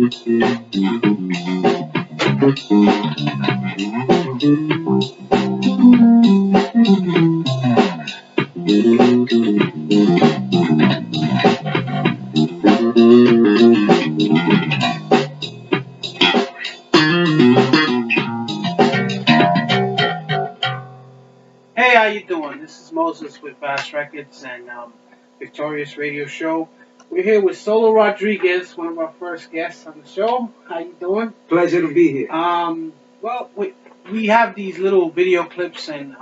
Hey, how you doing? This is Moses with Bass Records and Victorious Radio Show. We're here with Solo Rodriguez, one of our first guests on the show. How you doing? Pleasure to be here. Well, we have these little video clips and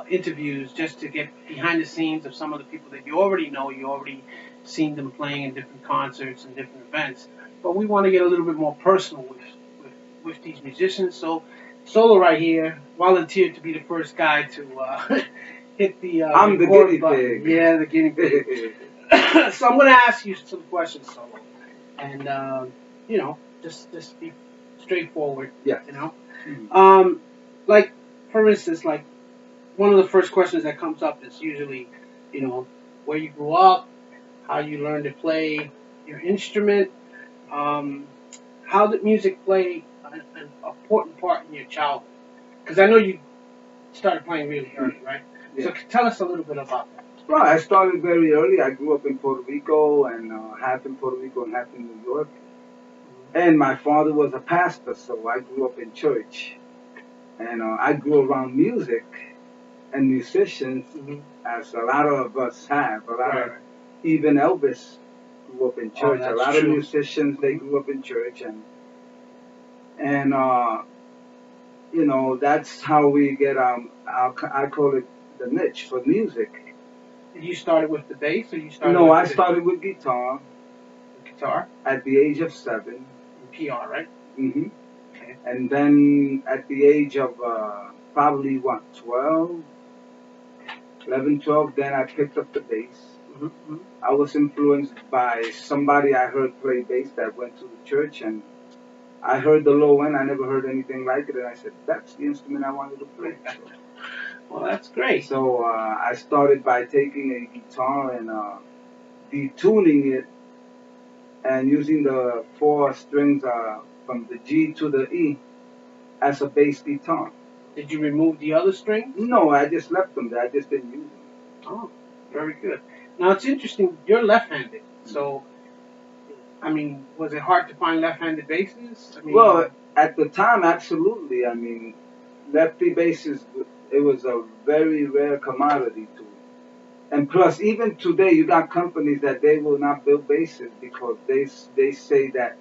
interviews just to get behind the scenes of some of the people that you already know. You already seen them playing in different concerts and different events. But we want to get a little bit more personal with these musicians. So Solo right here volunteered to be the first guy to hit the I'm the record guinea button. pig. Yeah, the guinea pig. So I'm going to ask you some questions, Solo, and just be straightforward. Yes. Like for instance, like one of the first questions that comes up is usually, where you grew up, how you learned to play your instrument, how did music play an important part in your childhood? Because I know you started playing really early, right? Yeah. So tell us a little bit about that. Well, I started very early. I grew up in Puerto Rico and half in Puerto Rico and half in New York. And my father was a pastor, so I grew up in church. And I grew around music and musicians, as a lot of us have. Even Elvis grew up in church. that's a lot true. of musicians, they grew up in church. And that's how we get, I call it the niche for music. You started with the bass, or you started? No, with I started with guitar. Guitar? At the age of 7. In PR, right? Mm-hmm. Okay. And then at the age of probably 11, 12, then I picked up the bass. Mm-hmm. I was influenced by somebody I heard play bass that went to the church, and I heard the low end. I never heard anything like it, and I said, that's the instrument I wanted to play. Well, that's great. So I started by taking a guitar and detuning it and using the 4 strings from the G to the E as a bass guitar. Did you remove the other strings? No, I just left them there. I just didn't use them. Oh, very good. Now, it's interesting. You're left-handed. So, I mean, was it hard to find left-handed basses? Well, at the time, absolutely. I mean, lefty basses, it was a very rare commodity to. And plus, even today, you got companies that they will not build basses because they say that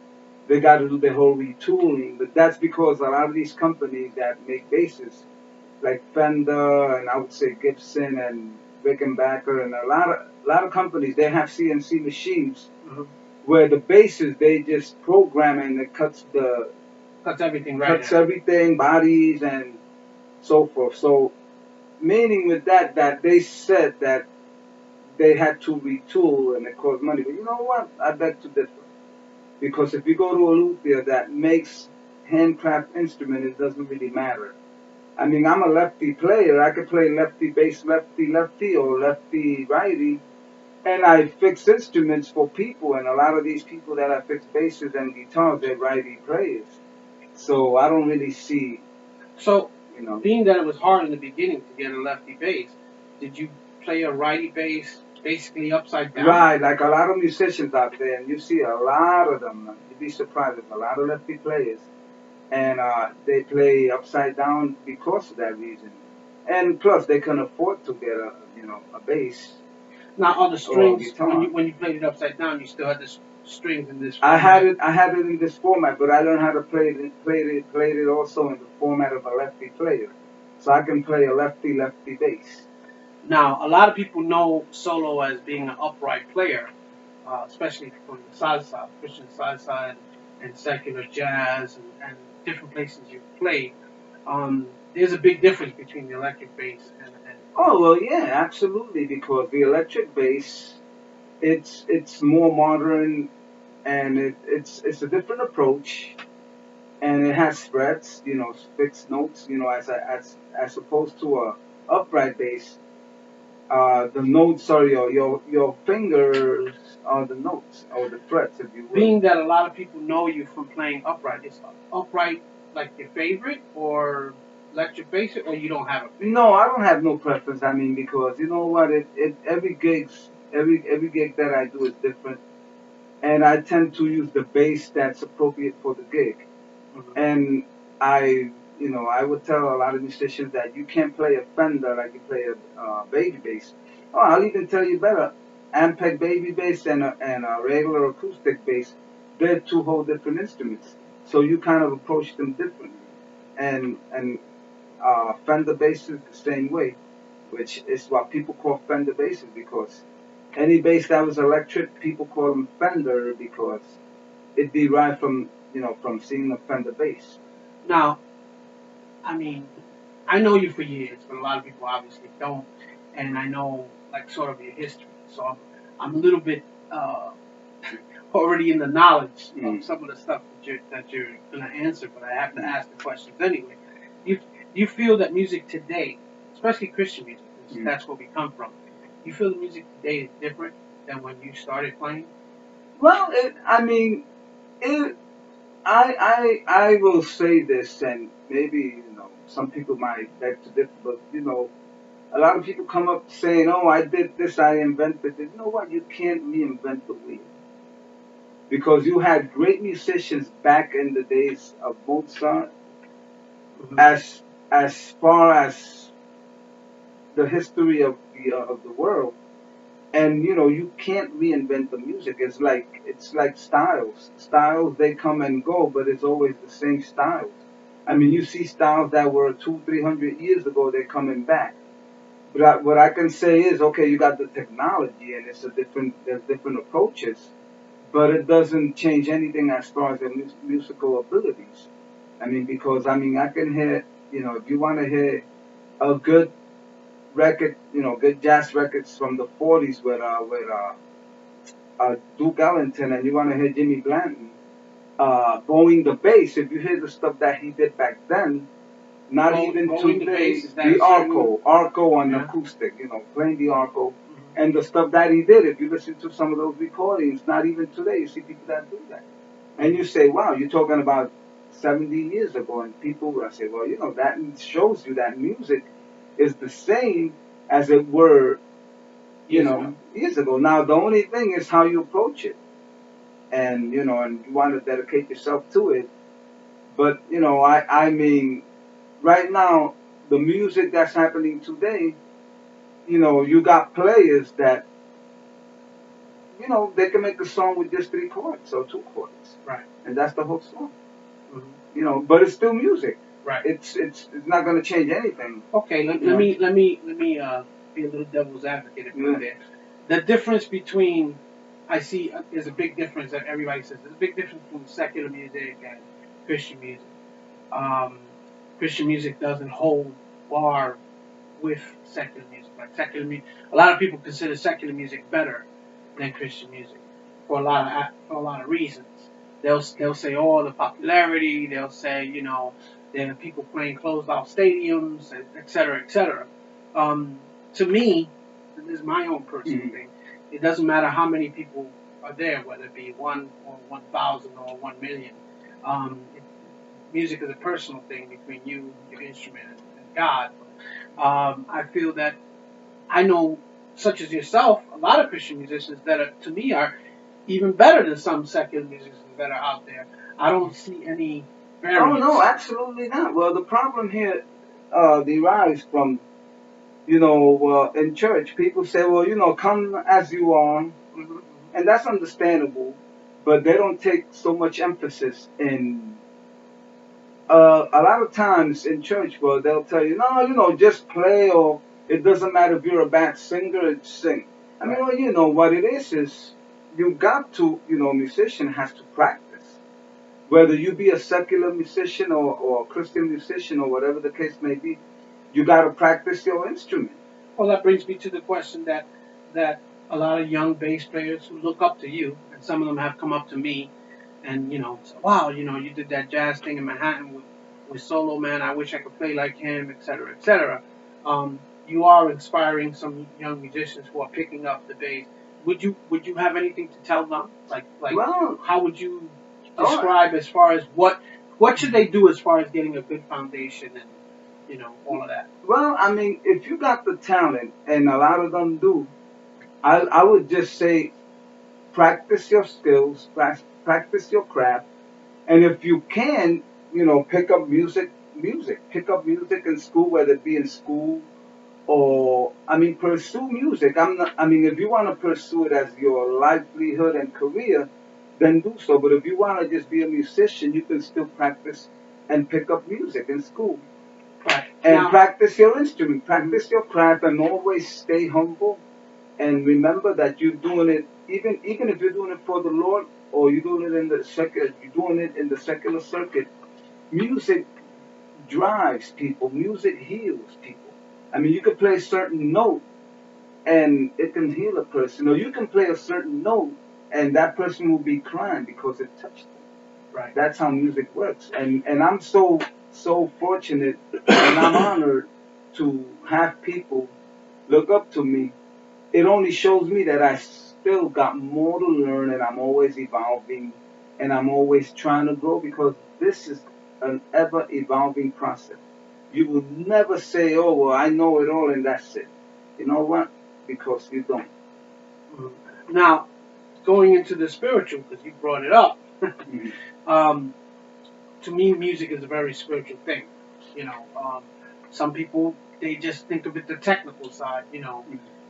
they got to do the whole retooling. But that's because a lot of these companies that make basses, like Fender and I would say Gibson and Rickenbacker and a lot of companies, they have CNC machines where the basses they just program and it cuts everything everything, bodies and so forth. So meaning with that they said that they had to retool and it cost money. But you know what? I beg to differ. Because if you go to a luthier that makes handcraft instrument, it doesn't really matter. I mean, I'm a lefty player. I could play lefty bass, lefty, or lefty righty. And I fix instruments for people. And a lot of these people that I fix basses and guitars, they're righty players. So I don't really see. So, being that it was hard in the beginning to get a lefty bass, did you play a righty bass basically upside down? Right, like a lot of musicians out there, and you see a lot of them. You'd be surprised. There's a lot of lefty players, and they play upside down because of that reason. And plus, they can afford to get a bass. Now, on the strings, when you played it upside down, you still had the strings in this format. I had it in this format, but I learned how to play it also in the format of a lefty player, so I can play a lefty bass. Now, a lot of people know Solo as being an upright player, especially from the salsa, Christian salsa, and secular jazz, and different places you've played. There's a big difference between the electric bass and. Oh well, yeah, absolutely. Because the electric bass, it's more modern, and it's a different approach, and it has frets, fixed notes, as opposed to a upright bass. the notes are your fingers are the notes or the frets, if you will. Being that a lot of people know you from playing upright, is upright like your favorite or electric bass, or you don't have a favorite? No, I don't have no preference. I mean, because you know what, every gig that I do is different, and I tend to use the bass that's appropriate for the gig. Mhm. And I would tell a lot of musicians that you can't play a Fender like you play a baby bass. Oh, I'll even tell you better. Ampeg baby bass and a regular acoustic bass, they're two whole different instruments. So you kind of approach them differently. And Fender bass is the same way, which is what people call Fender basses because any bass that was electric, people call them Fender because it derived from seeing a Fender bass. Now, I mean, I know you for years, but a lot of people obviously don't, and I know like sort of your history. So I'm a little bit already in the knowledge of Mm. some of the stuff that you're gonna answer, but I have to ask the questions anyway. You you feel that music today, especially Christian music, 'cause Mm. that's where we come from. You feel the music today is different than when you started playing? Well, I mean, it, I will say this, and maybe some people might beg to differ, but a lot of people come up saying, "Oh, I did this, I invented it." You know what? You can't reinvent the wheel because you had great musicians back in the days of Mozart, Mm-hmm. as far as the history of the world. And you can't reinvent the music. It's like styles they come and go, but it's always the same styles. I mean, you see styles that were 200-300 years ago, they're coming back. But what I can say is, okay, you got the technology and there's different approaches, but it doesn't change anything as far as their musical abilities. I mean, because I can hear, if you want to hear a good record, good jazz records from the '40s with Duke Ellington, and you want to hear Jimmy Blanton bowing the bass. If you hear the stuff that he did back then, not even Bowling the today, bass, is that the a certain? arco on Yeah. acoustic, playing the arco, Mm-hmm. and the stuff that he did. If you listen to some of those recordings, not even today, you see people that do that, and you say, "Wow, you're talking about 70 years ago," and people will say, "Well, that shows you that music is the same as it were, Years ago. years ago. Now the only thing is how you approach it, and you want to dedicate yourself to it. But I mean, right now the music that's happening today, you got players that they can make a song with just 3 chords or 2 chords, Right. and that's the whole song. Mm-hmm. But it's still music. Right. It's not going to change anything. Okay, let, You let know. me let me let me be a little devil's advocate if you're Yeah. there. The difference between I see there's a big difference that everybody says there's a big difference between secular music and Christian music. Um, Christian music doesn't hold bar with secular music. Like secular music, a lot of people consider secular music better than Christian music for a lot of reasons. They'll say, oh, the popularity. They'll say, there are people playing closed off stadiums, et cetera, et cetera. Um, to me, this is my own personal Mhm. thing. It doesn't matter how many people are there, whether it be 1,000 or 1,000,000. Music is a personal thing between you, your instrument, and God. I feel that I know, such as yourself, a lot of Christian musicians that to me are even better than some secular musicians that are out there. I don't see any Oh no, variance. absolutely not. Well, the problem here derives from in church, people say, well, come as you are, Mm-hmm. and that's understandable, but they don't take so much emphasis in. A lot of times in church, well, they'll tell you, no, just play, or it doesn't matter if you're a bad singer, sing. I mean, Right. well, what it is you got to, musician has to practice. Whether you be a secular musician or a Christian musician or whatever the case may be, you got to practice your instrument. Well, that brings me to the question that a lot of young bass players who look up to you, and some of them have come up to me, and say, wow, you did that jazz thing in Manhattan with Solo Man. I wish I could play like him, et cetera, et cetera. you are inspiring some young musicians who are picking up the bass. Would you have anything to tell them? Like Well, how would you oh, describe as far as what should they do as far as getting a good foundation and all of that? well, I mean, if you got the talent, and a lot of them do, I would just say practice your skills, practice your craft, and if you can, pick up pick up music in school, whether it be in school or, I mean, pursue music. I'm not, I mean, if you want to pursue it as your livelihood and career, then do so. But if you want to just be a musician, you can still practice and pick up music in school Right and now, practice your instrument, mhm, practice your craft, and always stay humble. And remember that you're doing it, even if you're doing it for the Lord, or you're doing it in the you're doing it in the secular circuit. Music drives people. Music heals people. I mean, you can play a certain note and it can heal a person, or you can play a certain note and that person will be crying because it touched them. right. That's how music works. And I'm so fortunate and I'm honored to have people look up to me. It only shows me that I still got more to learn, and I'm always evolving, and I'm always trying to grow, because this is an ever evolving process. You will never say, "Oh, well, I know it all and that's it." You know what? Because you don't. Mhm. Now, going into the spiritual, because you brought it up, Mhm. um, to me, music is a very spiritual thing. You know, some people they just think of it the technical side.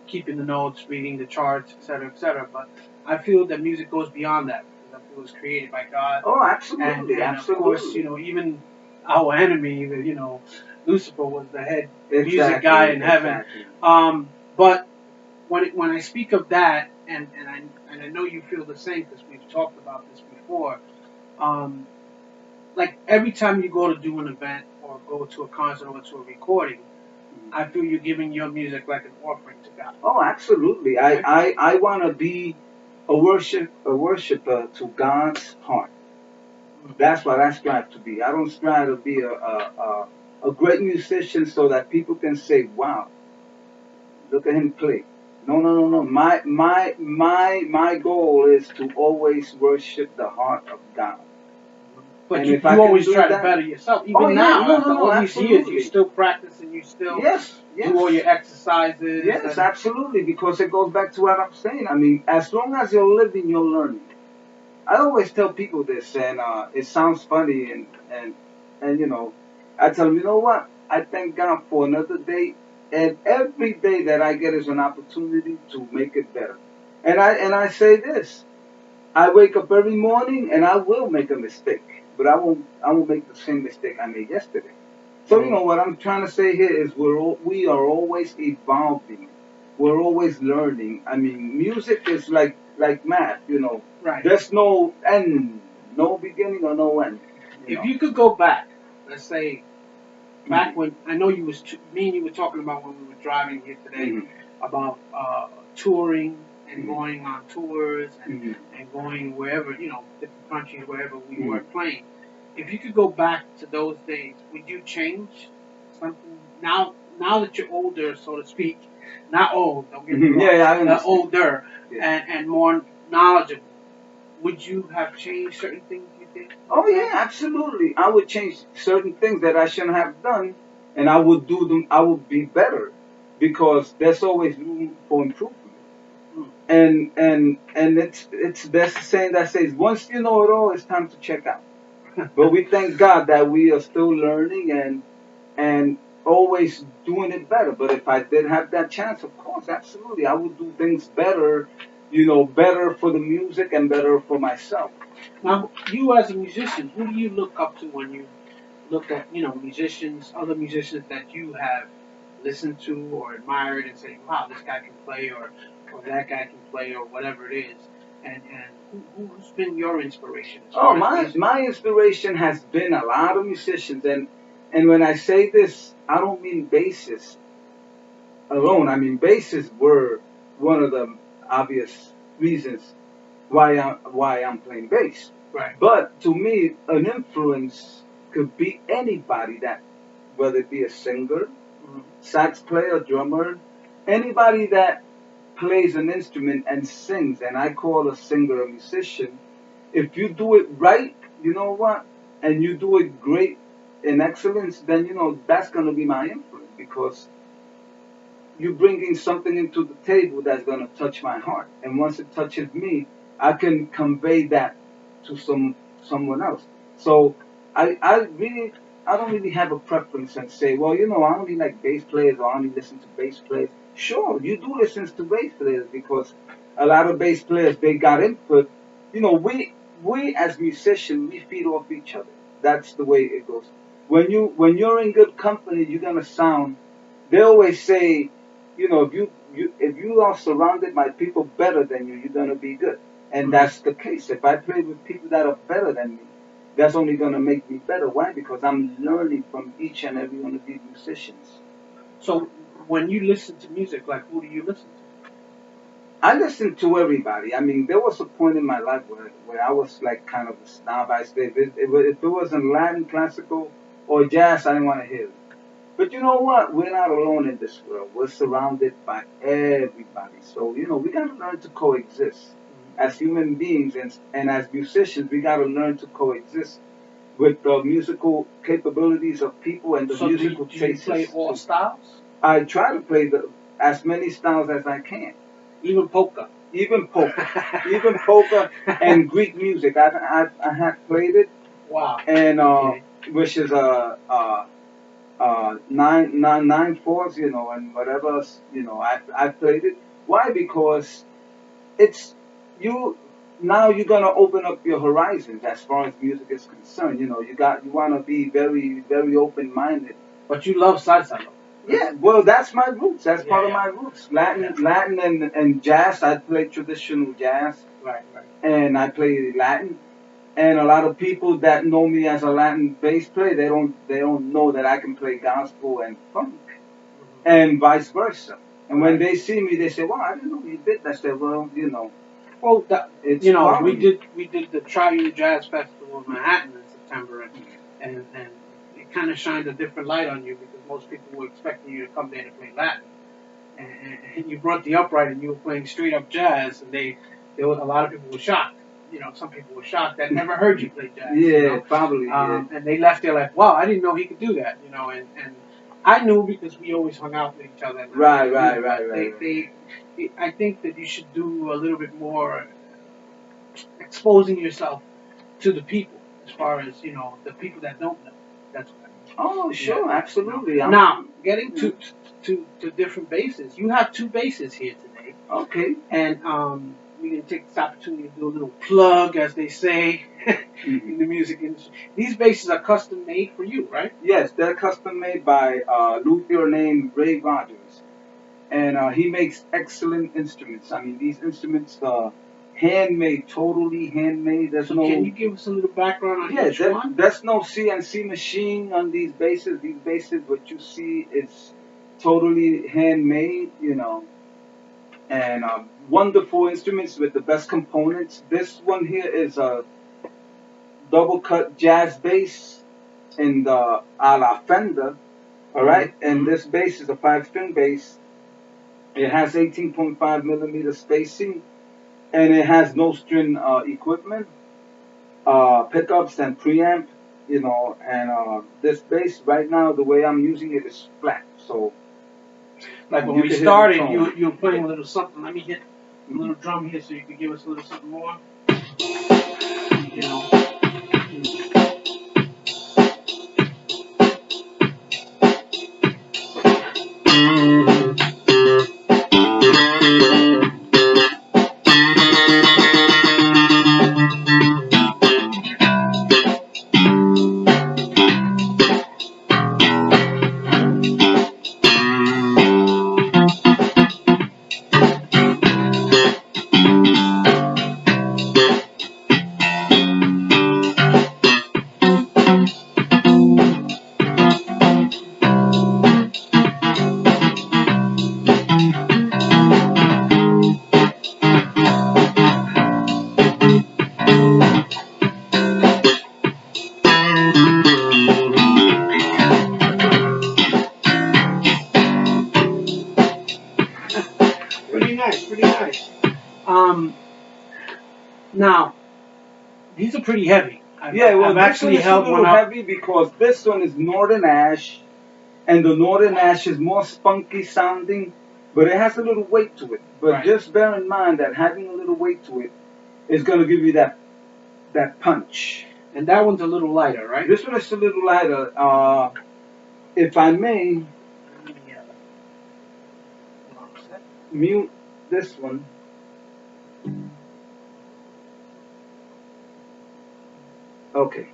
Keeping the notes, reading the charts, etc., etc. But I feel that music goes beyond that because I feel it was created by God, Oh, and absolutely, and of course, absolutely. even our enemy, Lucifer was the head music guy Exactly, in heaven. exactly. But when I speak of that, and I know you feel the same because we've talked about this before. Um, like every time you go to do an event or go to a concert or to a recording, I feel you're giving your music like an offering to God. Oh, absolutely. Right? I want to be a worshiper to God's heart. That's what I strive to be. I don't strive to be a great musician so that people can say, "Wow, look at him play." No, no, no, no. My goal is to always worship the heart of God. But And you, if I you can always do try to that, better yourself. oh Even yeah, now, no, no, after no, all these years, you absolutely. still practice and you still Yes, do all yes. your exercises Yes, and absolutely, because it goes back to what I'm saying. I mean, as long as you're living, you're learning. I always tell people this, and it sounds funny, and I tell them, you know what? I thank God for another day, and every day that I get is an opportunity to make it better. And I say this: I wake up every morning, and I will make a mistake, but I won't make the same mistake I made yesterday. So what I'm trying to say here is we are always evolving. We're always learning. I mean, music is like math. right. There's no end, no beginning or no end. You If know. you could go back, let's say back Mhm. when I know me and you were talking about when we were driving here today Mhm. about touring and Mhm. going on tours Mhm. and going wherever different countries wherever we were Mhm. playing. If you could go back to those days, would you change something now? Now that you're older, so to speak, not old. Don't get me Mhm. Yeah, wrong, yeah, I understand. older Yeah. and more knowledgeable. Would you have changed certain things you did in the Oh yeah, past? absolutely. I would change certain things that I shouldn't have done, and I would do them. I would be better, because there's always room for improvement. Mm. And it's there's a saying that says, once you know it all, it's time to check out. But we thank God that we are still learning and always doing it better. But if I did have that chance, of course, absolutely, I would do things better. Better for the music and better for myself. Now, you as a musician, who do you look up to when you look at musicians, other musicians that you have listened to or admired, and say, "Wow, this guy can play," or "That guy can play," or whatever it is, and who's been your inspiration as Oh, far as my music? my inspiration has been a lot of musicians, and when I say this, I don't mean bassists alone. I mean bassists were one of the obvious reasons why I'm playing bass. Right. But to me, an influence could be anybody, that whether it be a singer, sax player, drummer, anybody that plays an instrument and sings, and I call a singer a musician. If you do it right, you know what, and you do it great in excellence, then that's going to be my influence because you bringing something into the table that's going to touch my heart, and once it touches me, I can convey that to someone else. So I don't really have a preference and say, well, I only like bass players or I only listen to bass players. Sure, you do listen to bass players because a lot of bass players, they got input. We as musicians, we feed off each other. That's the way it goes. When you're in good company, you're gonna sound. They always say, if you are surrounded by people better than you, you're gonna be good. And that's the case. If I play with people that are better than me, that's only gonna make me better. Why? Because I'm learning from each and every one of these musicians. So when you listen to music, like who do you listen to? I listen to everybody. I mean, there was a point in my life where I was like kind of a snob. I said, if it wasn't Latin, classical, or jazz, I didn't want to hear it. But you know what? We're not alone in this world. We're surrounded by everybody. So, we got to learn to coexist. As human beings and as musicians, we got to learn to coexist with the musical capabilities of people and the So musical do you tastes. play all styles? I try to play as many styles as I can. Even polka? Even polka. Even polka and Greek music. I have played it. Wow. And, which is nine fours, and whatever else, I played it. Why? Because it's you now you're gonna open up your horizons as far as music is concerned. You want to be very very open minded. But you love salsa, though. Yeah, well, that's my roots. That's part of yeah. my roots. Latin and jazz. I play traditional jazz. Right. And I play Latin. And a lot of people that know me as a Latin bass player, they don't know that I can play gospel and funk, and vice versa. And when they see me, they say, "Wow, I didn't know you did that." I said, "Well, Well, it's we did the Triune Jazz Festival in Manhattan in September, and it kind of shined a different light on you because most people were expecting you to come there to play Latin, and you brought the upright and you were playing straight up jazz, and a lot of people were shocked. Some people were shocked that never heard you play jazz. Yeah, probably. And they left there like, wow, I didn't know he could do that. And I knew because we always hung out with each other. Right. I think that you should do a little bit more exposing yourself to the people, as far as the people that don't know. That's what I mean. Oh, sure, absolutely. Now, getting to different bases. You have two bases here today. Okay. And we can take this opportunity to do a little plug, as they say, in the music industry. These basses are custom made for you, right? Yes, they're custom made by a luthier named Ray Rogers, and he makes excellent instruments. I mean, these instruments are handmade, totally handmade. Can you give us a little background on each one? There's no CNC machine on these basses. These basses, what you see, is totally handmade. And wonderful instruments with the best components. This one here is a double cut jazz bass in the a la Fender, all right? And this bass is a 5-string bass. It has 18.5 millimeter spacing, and it has no string equipment, pickups and preamp, and this bass right now, the way I'm using it is flat, so. Like when we started, you were playing a little something. Let me hit a little drum here so you could give us a little something more. Now, these are pretty heavy. Yeah, well, I've this actually one is a held little one up. heavy because this one is Northern Ash, and the Northern Ash is more spunky sounding, but it has a little weight to it. But Right. just bear in mind that having a little weight to it is going to give you that punch. And that one's a little lighter, right? This one is a little lighter. If I may mute this one. Okay.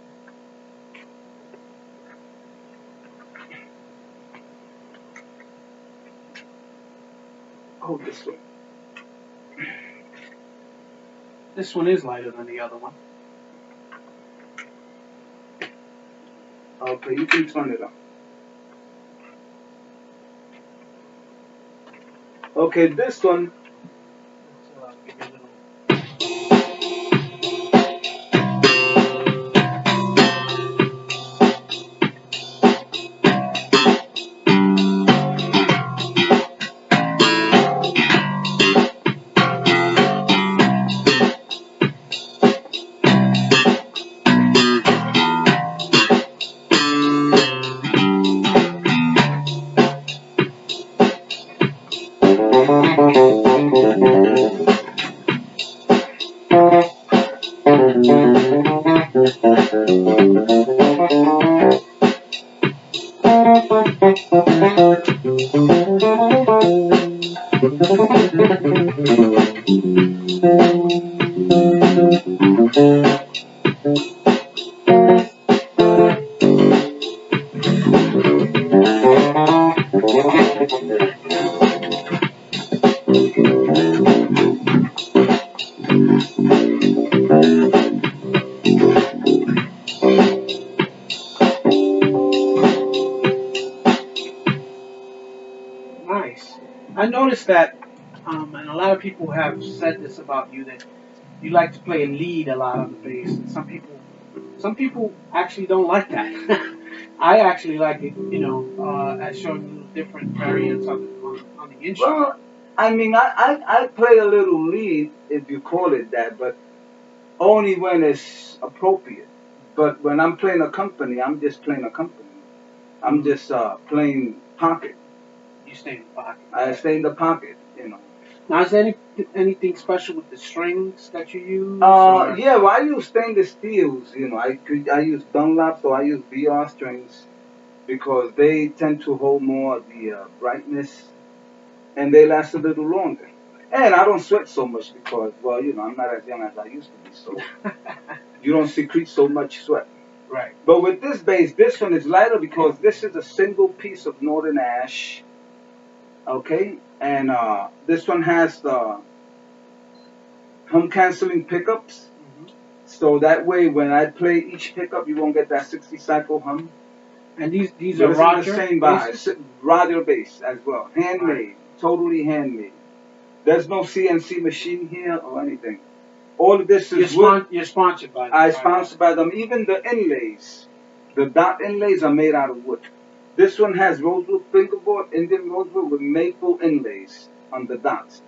Hold this one. This one is lighter than the other one. Okay, you can turn it up. Okay, this one. Give you a little. Nice. I noticed that, and a lot of people have said this about you, that you like to play a lead a lot on the bass. And some people actually don't like that. I actually like it, as showing little different variants on the instrument. Well, I mean, I play a little lead, if you call it that, but only when it's appropriate. But when I'm playing a company, I'm just playing a company. I'm just playing pocket. You stay in the pocket. I stay in the pocket. Now, is there anything special with the strings that you use? Yeah, well, I use stainless steels. I use Dunlop, so I use BR strings because they tend to hold more of the brightness and they last a little longer. And I don't sweat so much because, well, I'm not as young as I used to be, so you don't secrete so much sweat. Right. But with this bass, this one is lighter because this is a single piece of Northern Ash. Okay, and this one has the hum canceling pickups. Mm-hmm. So that way, when I play each pickup, you won't get that 60 cycle hum. And these But are it's Roger in the same basses? bass, Roger bass as well, handmade, totally handmade. There's no CNC machine here or anything. All of this is wood. You're sponsored by them. I sponsored by them. Even the inlays, the dot inlays are made out of wood. This one has rosewood fingerboard, Indian rosewood with maple inlays on the dots.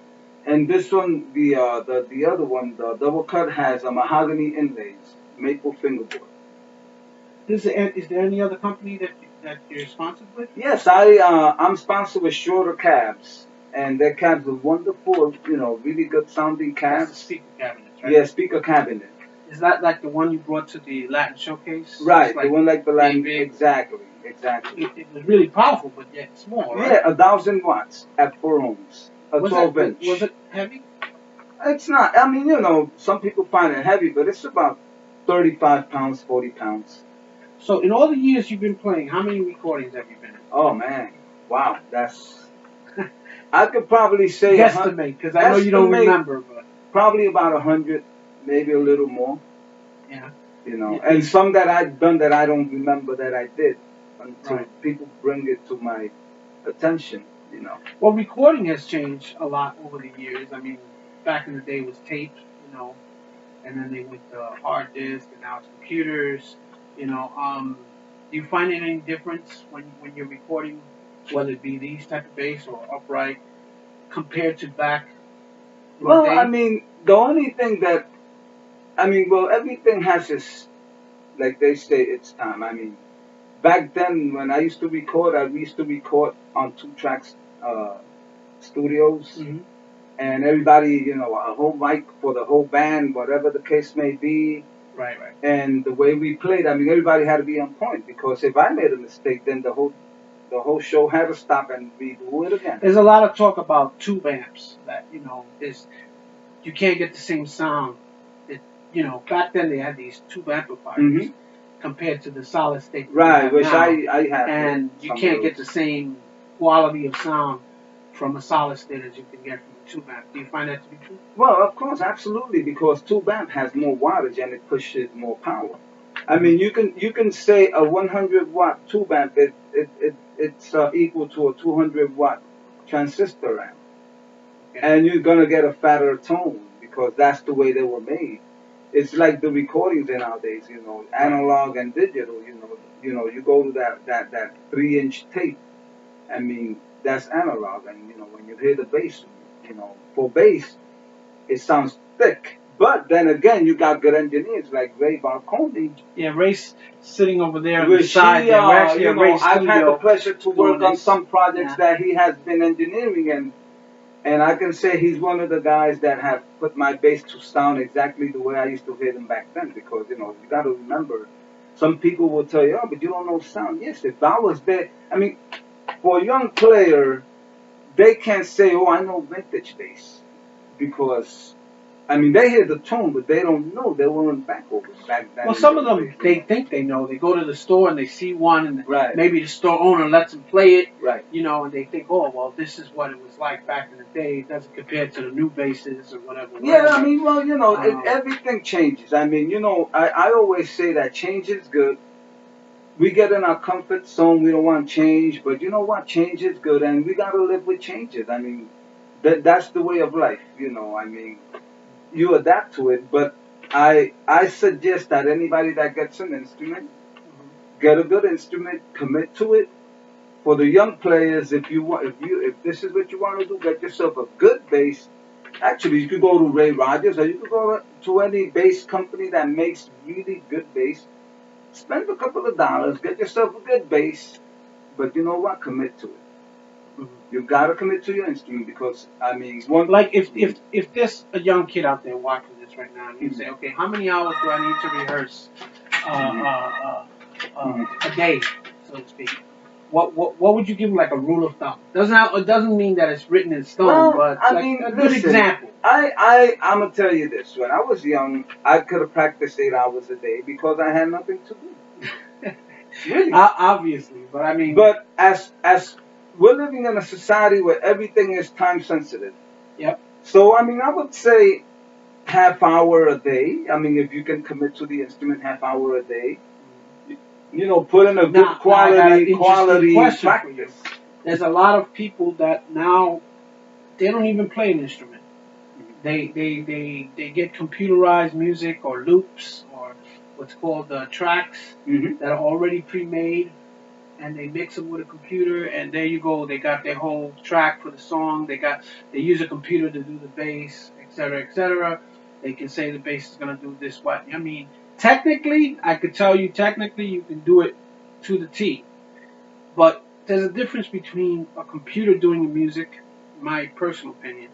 And this one, the other one, the double cut has a mahogany inlays, maple fingerboard. Is there any other company that you're sponsored with? Yes, I'm sponsored with Shorter Cabs, and their cabs are wonderful. Really good sounding That's cabs. the speaker cabinets, right? Yeah, speaker cabinet. Is that like the one you brought to the Latin showcase? Right, Like the one like the Latin. big. Exactly. It was really powerful, but yet small, right? Yeah, 1,000 watts at 4 ohms, a 12-inch. Was it heavy? It's not. I mean, some people find it heavy, but it's about 35 pounds, 40 pounds. So in all the years you've been playing, how many recordings have you been in? Oh man, wow, that's. I could probably say guesstimate, because I know you don't remember, but probably about 100, maybe a little more. Yeah. And some that I've done that I don't remember that I did until people bring it to my attention. Well, recording has changed a lot over the years. I mean, back in the day it was tape, and then they went to hard disk, and now it's computers. Do you find any difference when you're recording, whether it be these type of bass or upright, compared to back in the day? I mean, the only thing that I mean, well, everything has its, like they say, its time. I mean, back then when I used to record, I used to record on 2 tracks studios, Mm-hmm. and everybody, a whole mic for the whole band, whatever the case may be. Right, right. And the way we played, I mean, everybody had to be on point because if I made a mistake, then the whole show had to stop and redo it again. There's a lot of talk about tube amps that is you can't get the same sound. It, back then they had these tube amplifiers Hmm. compared to the solid state that we Right, have which now, I had. and you some can't of get the those. same quality of sound from a solid state as you can get from a tube amp. Do you find that to be true? Well, of course, absolutely, because tube amp has more wattage and it pushes more power. I Mm-hmm. mean, you can say a 100-watt tube amp it's equal to a 200-watt transistor amp, Okay. and you're gonna get a fatter tone because that's the way they were made. It's like the recordings nowadays, Right. analog and digital. You go to that 3-inch tape. I mean, that's analog, and when you hear the bass, for bass, it sounds thick. But then again, you got good engineers like Ray Barconi, Yeah, Ray's sitting over there on the which side he, there. We're actually at Ray's I've had the studio pleasure to doing work on this. some projects Yeah. that he has been engineering, and I can say he's one of the guys that have put my bass to sound exactly the way I used to hear them back then. Because you got to remember, some people will tell you, "Oh, but you don't know sound." Yes, if I was there, I mean, for a young player, they can't say, "Oh, I know vintage bass," because I mean they hear the tone, but they don't know they weren't back then Well, in some of those them days. they think they know. They go to the store and they see one, and Right, maybe the store owner lets them play it, right. and they think, oh, well, this is what it was like back in the day. It doesn't compare to the new basses or whatever. Yeah, whatever. I mean, well, Um, everything changes. I mean, I always say that change is good. We get in our comfort zone. We don't want change, but you know what? Change is good, and we got to live with changes. I mean, that's the way of life. I mean, you adapt to it, but I suggest that anybody that gets an instrument, get a good instrument, commit to it. For the young players, if this is what you want to do, get yourself a good bass. Actually, you could go to Ray Rogers, or you could go to any bass company that makes really good bass. Spend a couple of dollars, get yourself a good bass, but you know what? Commit to it. mhm. You gotta commit to your instrument because I mean, one. Like if there's a young kid out there watching this right now, and you Mhm. say, okay, how many hours do I need to rehearse Mhm. Mhm. a day, so to speak? What would you give him like a rule of thumb? It doesn't mean that it's written in stone, Well, but I like mean, a good listen, example. I'm gonna tell you this. When I was young, I could have practiced 8 hours a day because I had nothing to do. Really. Obviously, but I mean, But as we're living in a society where everything is time sensitive, yep. so I mean, I would say half hour a day. I mean, if you can commit to the instrument, half hour a day. Put in a good Now I got an interesting quality question for you. practice. There's a lot of people that now they don't even play an instrument. They get computerized music or loops or what's called tracks Hmm. that are already pre-made, and they mix them with a computer, and there you go. They got their whole track for the song. They use a computer to do the bass, etc., etc. They can say the bass is gonna do this, what. I mean, technically, I could tell you, technically, you can do it to the T. But there's a difference between a computer doing the music, my personal opinion,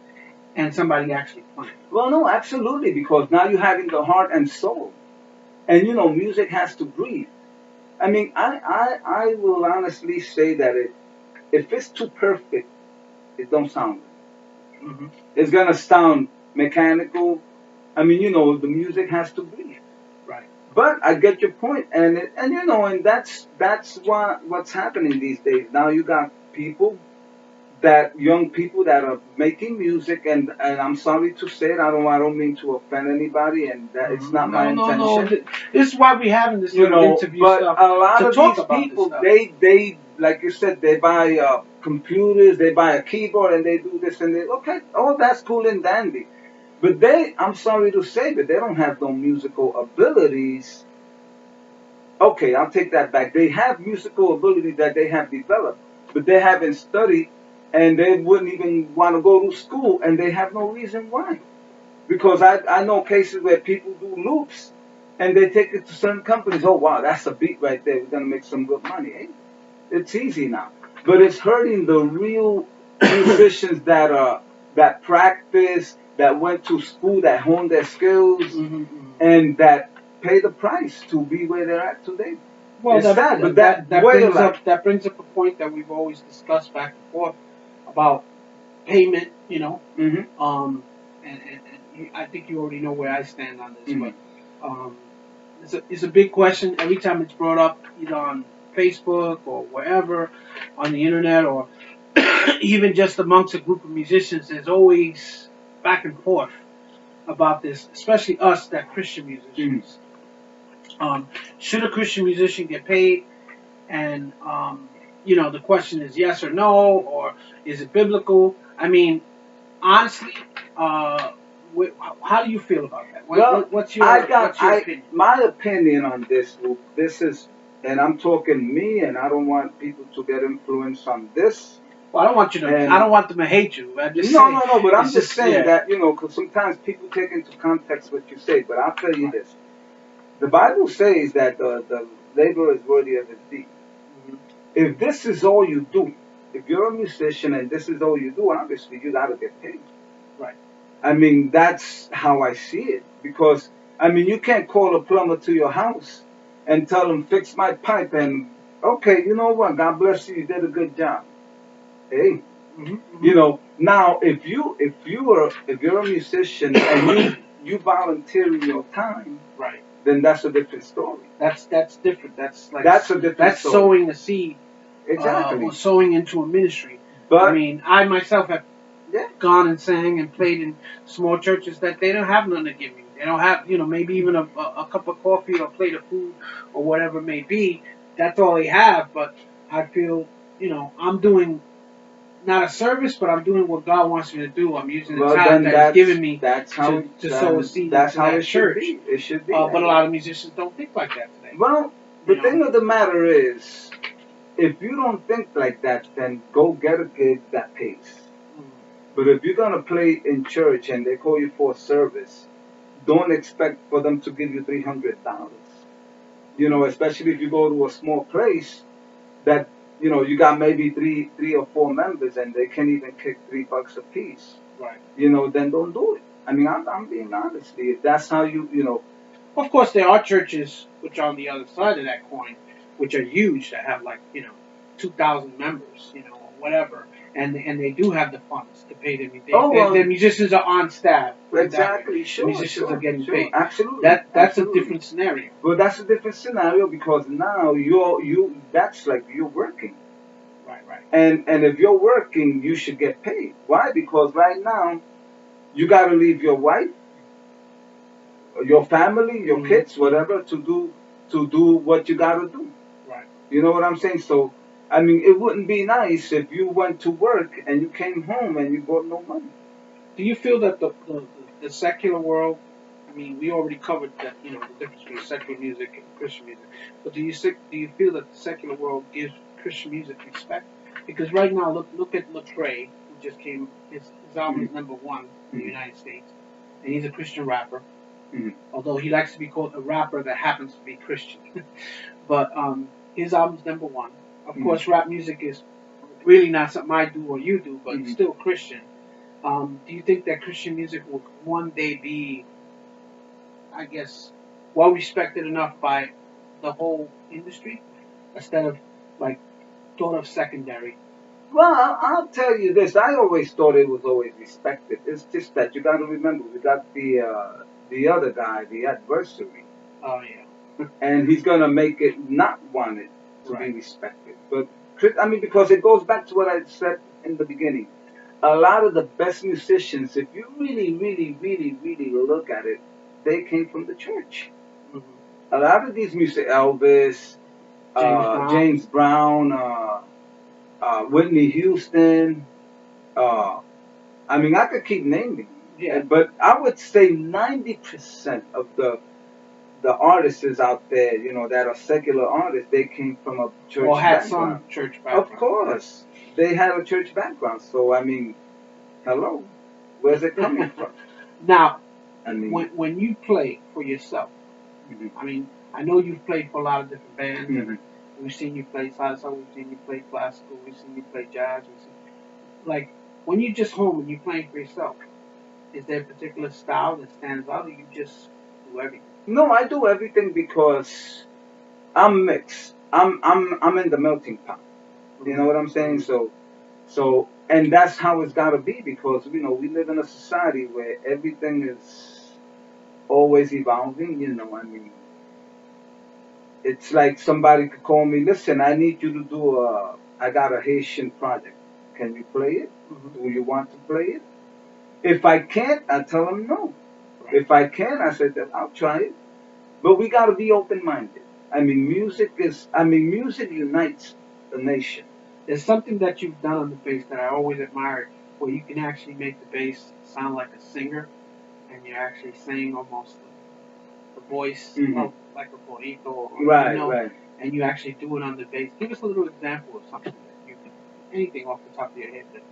and somebody actually playing. Well, no, absolutely, because now you're having the heart and soul, and music has to breathe. I mean, I will honestly say that if it's too perfect, it don't sound good. Hmm. It's gonna sound mechanical. I mean, the music has to breathe. Right. But I get your point, and that's what's happening these days. Now you got young people that are making music, and I'm sorry to say it. I don't mean to offend anybody, and that it's not my No. intention. This is why we having this little interview But stuff a lot to of talk these about this people, stuff. they like you said, they buy computers, they buy a keyboard, and they do this and they okay, oh that's cool and dandy. But I'm sorry to say, but they don't have no musical abilities. Okay, I'll take that back. They have musical abilities that they have developed, but they haven't studied, and they wouldn't even want to go to school, and they have no reason why. Because I know cases where people do loops and they take it to certain companies. Oh, wow, that's a beat right there. We're going to make some good money. Hey, it's easy now. But it's hurting the real musicians that practice, that went to school, that honed their skills, and that pay the price to be where they're at today. Well, It's sad, but that way of brings life. up a point that we've always discussed back and forth about payment. Mm-hmm. And I think you already know where I stand on this, Mm-hmm. but it's a big question every time it's brought up, either on Facebook or wherever, on the internet, or even just amongst a group of musicians. There's always back and forth about this, especially us that Christian musicians. Should a Christian musician get paid? And the question is yes or no, or is it biblical? I mean, honestly, how do you feel about that? What's your opinion? My opinion on this, Luke. This is, and I'm talking me, and I don't want people to get influenced on this. Well, I don't want you to. I don't want them to hate you. I'm just no, saying, no, no. But I'm just saying yeah. that because sometimes people take into context what you say. But I'll tell you this: the Bible says that the labor is worthy of his deed. If this is all you do, if you're a musician and this is all you do, obviously you got to get paid. Right. I mean, that's how I see it. Because, I mean, you can't call a plumber to your house and tell him, fix my pipe, and, okay, you know what, God bless you, you did a good job. Hey. Now, if you're a musician and you volunteer your time, right, then that's a different story. That's different. That's a different story. Sowing a seed. Exactly. Or sowing into a ministry. But I mean, I myself have gone and sang and played in small churches that they don't have nothing to give me. They don't have, maybe even a cup of coffee or a plate of food or whatever it may be. That's all they have. But I feel, I'm doing not a service, but I'm doing what God wants me to do. I'm using the time that He's given me to sow a seed into that church. It should be. But a lot of musicians don't think like that today. Well, the thing of the matter is, if you don't think like that, then go get a gig that pays. But if you're going to play in church and they call you for a service, don't expect for them to give you $300. Especially if you go to a small place that, you got maybe three or four members and they can't even kick $3 a piece. Right. Then don't do it. I mean, I'm being honest. If that's how Of course, there are churches which are on the other side of that coin, which are huge, that have 2,000 members, or whatever, and they do have the funds to pay them. The musicians are on staff. Exactly. Sure. The musicians are getting paid. Absolutely. That's a different scenario. Well, that's a different scenario because now that's like you're working. Right. And if you're working, you should get paid. Why? Because right now, you got to leave your wife, your family, your kids, whatever, to do what you got to do. Right. You know what I'm saying? So, I mean, it wouldn't be nice if you went to work and you came home and you got no money. Do you feel that the secular world, I mean, we already covered that, the difference between secular music and Christian music, but do you feel that the secular world gives Christian music respect? Because right now, look at Lecrae, who just came, his album is #1 in the United States, and he's a Christian rapper. Although he likes to be called a rapper that happens to be Christian. But his album's #1. Of course, rap music is really not something I do or you do, but it's still Christian. Do you think that Christian music will one day be, I guess, well respected enough by the whole industry instead of thought of secondary? Well, I'll tell you this. I always thought it was always respected. It's just that you got to remember we got the other guy, the adversary. Oh yeah. And he's gonna make it not wanted to be respected. But I mean, because it goes back to what I said in the beginning. A lot of the best musicians, if you really, really, really, really look at it, they came from the church. A lot of these music, Elvis, James Brown, Whitney Houston. I mean, I could keep naming. Yeah. But I would say 90% of the artists out there, that are secular artists, they came from a church or had background. some church background. Of course. They had a church background. So, I mean, hello. Where's it coming from? Now, I mean, when you play for yourself, mhm, I mean, I know you've played for a lot of different bands, mhm. and we've seen you play salsa, we've seen you play classical, we've seen you play jazz. We've seen, like, when you're just home and you're playing for yourself, is there a particular style that stands out, or you just do everything? No, I do everything because I'm mixed. I'm in the melting pot. You know what I'm saying? Mm-hmm. So, and that's how it's got to be because we live in a society where everything is always evolving. I mean, it's like somebody could call me. Listen, I need you to do a. I got a Haitian project. Can you play it? Mm-hmm. Do you want to play it? If I can't, I tell them no. Right. If I can, I said that I'll try it. But we got to be open minded. I mean, music unites the nation. There's something that you've done on the bass that I always admired, where you can actually make the bass sound like a singer, and you're actually saying almost the voice Hmm. of like a bonito, or Right, right. and you actually do it on the bass. Give us a little example of something that you, anything off the top of your head that.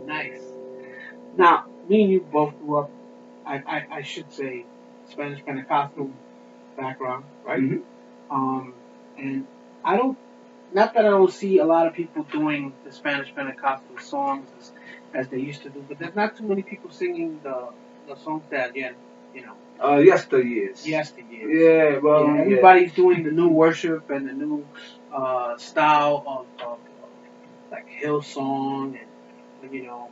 Nice. Now, me and you both grew up. I should say Spanish Pentecostal background, right? Hmm. Um, and I don't, not that I don't see a lot of people doing the Spanish Pentecostal songs as they used to do, but there's not too many people singing the songs that, again, you know, Yesteryears. yesteryears. Yeah, Yeah, well, yeah. everybody's doing the new worship and the new style of like Hillsong and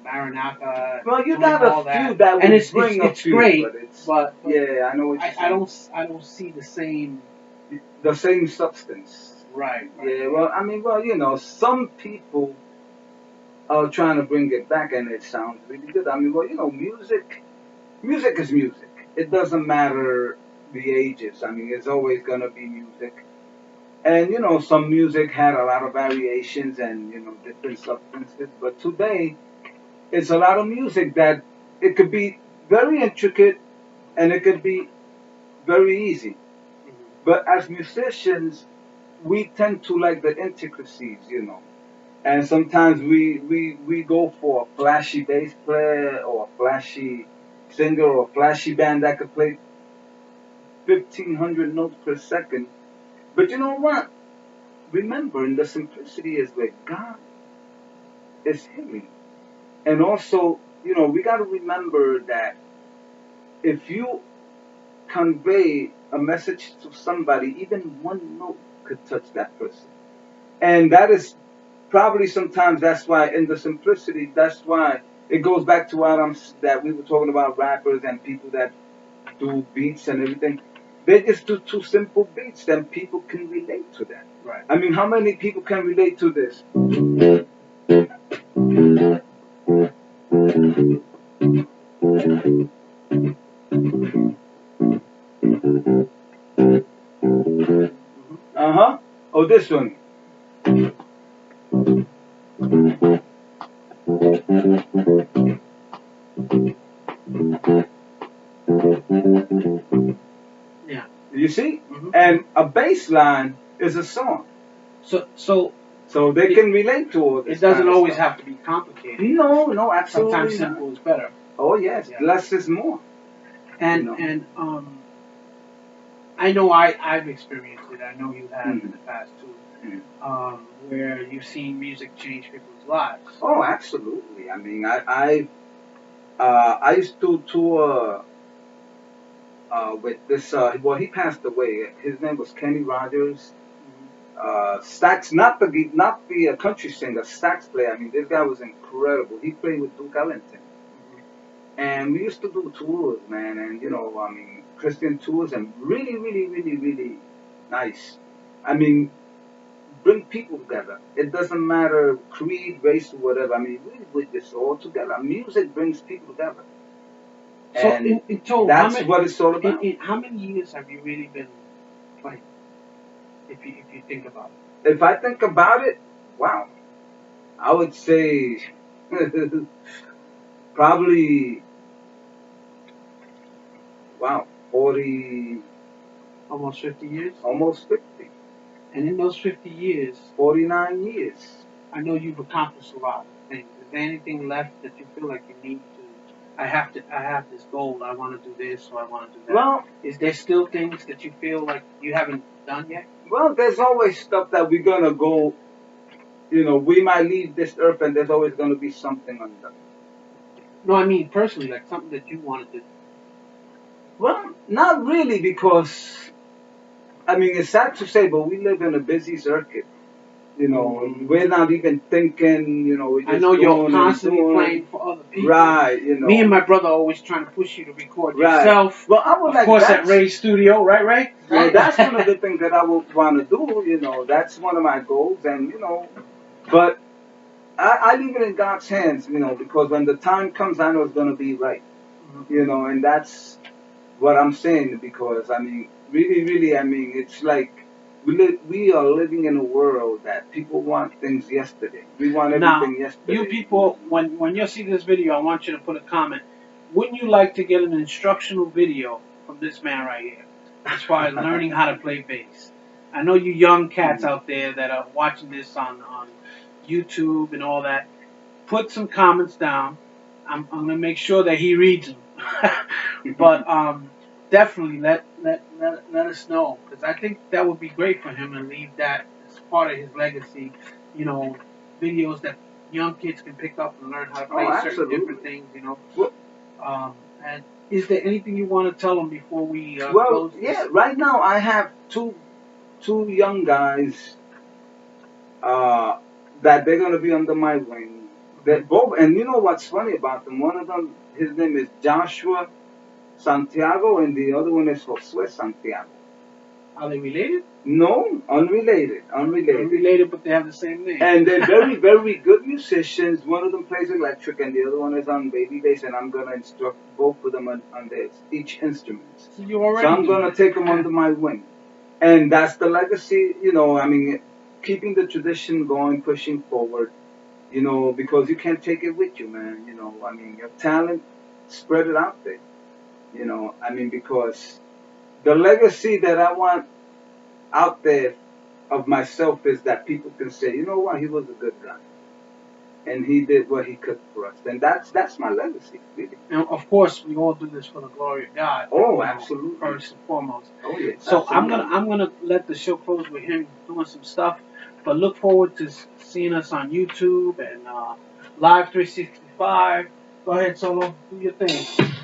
Maranatha, Well, you doing got a all few that, that and will it's bring a it's few, great, but it's but yeah, I know what you're saying. I don't see the same. The same substance. Right, right. Yeah, well, I mean, well, some people are trying to bring it back, and it sounds really good. I mean, well, music is music. It doesn't matter the ages. I mean, it's always gonna be music. And some music had a lot of variations and different substances. But today, it's a lot of music that it could be very intricate and it could be very easy. Mhm. But as musicians, we tend to like the intricacies. And sometimes we go for a flashy bass player or a flashy singer or a flashy band that could play 1,500 notes per second. But you know what? Remember, in the simplicity is where God is healing. And also, we got to remember that if you convey a message to somebody, even one note could touch that person. And that is probably sometimes that's why in the simplicity, that's why it goes back to that we were talking about rappers and people that do beats and everything. They just do two simple beats, then people can relate to that. Right. I mean, how many people can relate to this? Mhm. Uh huh. Oh, this one. Yeah. You see? Hmm. And a bass line is a song. So So they it can relate to all it this doesn't kind of always stuff. have to be complicated. No, no, Sometimes absolutely not. simple is better. Oh, yes. Yeah. Less is more. You know. And I know I've experienced it. I know you have in Mhm, the past too, mhm. where you've seen music change people's lives. Oh, absolutely. I mean, I used to tour with this. Well, he passed away. His name was Kenny Rogers. Sax, not the country singer, sax player. I mean, this guy was incredible. He played with Duke Ellington, and we used to do tours, man. And I mean, Christian tours, and really, really, really, really nice. I mean, bring people together. It doesn't matter creed, race, or whatever. I mean, we just all together. Music brings people together, So and in total, that's what it's all about. in how many years have you really been playing? If you think about If I think about it, wow, I would say probably wow, 40, it, almost 50 years. almost 50, And in those 50 years, 49 years. I know you've accomplished a lot of things. Is there anything left that you feel like you need to? I have this goal. I want to do this, or I want to do that. Well, Is there still things that you feel like you haven't done yet? well, there's always stuff that we're gonna go. We might leave this earth, and there's always gonna be something undone. No, I mean personally, like something that you wanted to. Well, not really, because I mean it's sad to say, but we live in a busy circuit. We're not even thinking. We're just I know you're doing constantly and doing. playing for other people. Right. Me and my brother are always trying to push you to record Right. yourself. Well, I would Of like course, that. at Ray's studio, right, Ray? Well, that's one of the things that I would want to do. That's one of my goals, and but I leave it in God's hands. Because when the time comes, I know it's gonna be right. And that's what I'm saying. Because I mean, really, really, I mean, it's like we are living in a world that people want things yesterday. We want everything yesterday. You people, when you see this video, I want you to put a comment. Wouldn't you like to get an instructional video from this man right here, as far as learning how to play bass? I know you young cats out there that are watching this on YouTube and all that. Put some comments down. I'm gonna make sure that he reads them. But definitely let us know, because I think that would be great for him, and leave that as part of his legacy. Videos that young kids can pick up and learn how to play certain different things. And is there anything you want to tell them before we close this? Yeah. Right now, I have two young guys that they're gonna be under my wing. They're both, and you know what's funny about them? One of them, his name is Joshua Santiago, and the other one is Josue Santiago. Are they related? No, unrelated. Unrelated, but they have the same name. And they're very, very good musicians. One of them plays electric, and the other one is on baby bass. And I'm gonna instruct both of them on each instrument. So I'm gonna take them under my wing, and that's the legacy. I mean, keeping the tradition going, pushing forward. Because you can't take it with you, man. I mean, your talent, spread it out there. I mean, because the legacy that I want out there of myself is that people can say, you know what, he was a good guy, and he did what he could for us, and that's my legacy, really. And of course, we all do this for the glory of God. Oh, absolutely. First and foremost. Oh, yes. So absolutely. I'm gonna let the show close with him doing some stuff, but look forward to seeing us on YouTube and Live 365. Go ahead, Solo, do your thing.